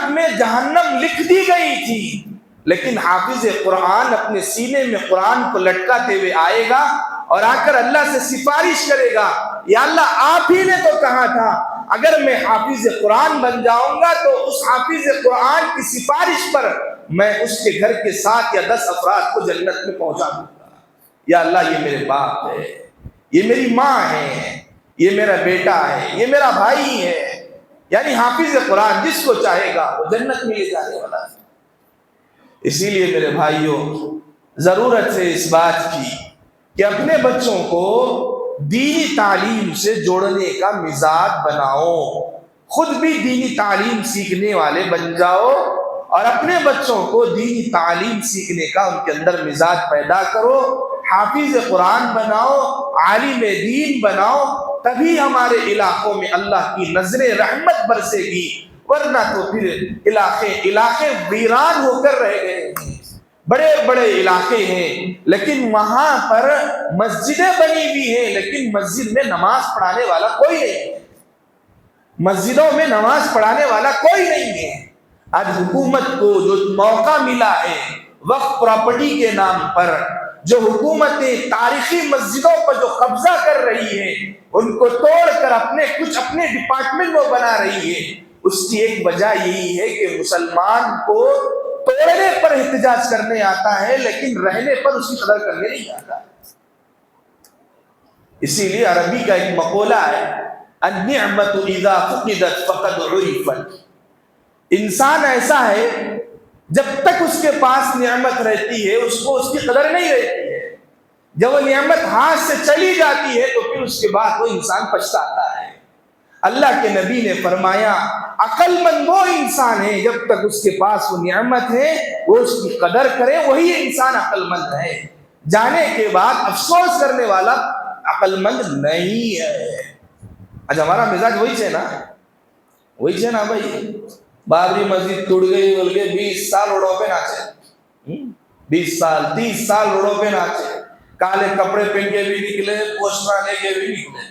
حق میں جہنم لکھ دی گئی تھی، لیکن حافظ قرآن اپنے سینے میں قرآن کو لٹکاتے ہوئے آئے گا اور آ کر اللہ سے سفارش کرے گا، یا اللہ آپ ہی نے تو کہا تھا اگر میں حافظ قرآن بن جاؤں گا تو اس حافظ قرآن کی سفارش پر میں اس کے گھر کے 7 یا 10 افراد کو جنت میں پہنچا دوں گا۔ یا اللہ یہ میرے باپ ہے، یہ میری ماں ہے، یہ میرا بیٹا ہے، یہ میرا بھائی ہے، یعنی حافظ قرآن جس کو چاہے گا وہ جنت میں لے جانے والا ہے۔ اسی لیے میرے بھائیوں ضرورت ہے اس بات کی کہ اپنے بچوں کو دینی تعلیم سے جوڑنے کا مزاج بناؤ، خود بھی دینی تعلیم سیکھنے والے بن جاؤ اور اپنے بچوں کو دینی تعلیم سیکھنے کا ان کے اندر مزاج پیدا کرو، حافظ قرآن بناؤ، عالم دین بناؤ، تبھی ہمارے علاقوں میں اللہ کی نظر رحمت برسے گی، ورنہ تو پھر علاقے ویران ہو کر رہ گئے ہیں۔ بڑے بڑے علاقے ہیں لیکن وہاں پر مسجدیں بنی ہوئی ہیں، لیکن مسجد میں نماز پڑھانے والا کوئی نہیں ہے، مسجدوں میں نماز پڑھانے والا کوئی نہیں ہے۔ آج حکومت کو جو موقع ملا ہے وقف پراپرٹی کے نام پر، جو حکومتیں تاریخی مسجدوں پر جو قبضہ کر رہی ہے، ان کو توڑ کر کچھ اپنے ڈپارٹمنٹ وہ بنا رہی ہے، اس کی ایک وجہ یہی ہے کہ مسلمان کو توڑنے پر احتجاج کرنے آتا ہے لیکن رہنے پر اس کی قدر کرنے نہیں آتا۔ اسی لیے عربی کا ایک مقولہ ہے، النعمت اذا فقدت فقد عرفت۔ انسان ایسا ہے جب تک اس کے پاس نعمت رہتی ہے اس کو اس کی قدر نہیں رہتی ہے، جب وہ نعمت ہاتھ سے چلی جاتی ہے تو پھر اس کے بعد وہ انسان پچھتاتا ہے۔ اللہ کے نبی نے فرمایا عقل مند وہ انسان ہے جب تک اس کے پاس وہ نعمت ہے وہ اس کی قدر کرے، وہی انسان عقل مند ہے، جانے کے بعد افسوس کرنے والا عقل مند نہیں ہے۔ آج ہمارا مزاج وہی ہے نا، وہی ہے نا بھائی، بابری مسجد ٹوٹ گئی بول کے 20 سال روڈوں پہ ناچے، 20 سال 30 سال روڈوں پہ ناچے، کالے کپڑے پہن کے بھی نکلے، پوسٹر لے کے بھی نکلے،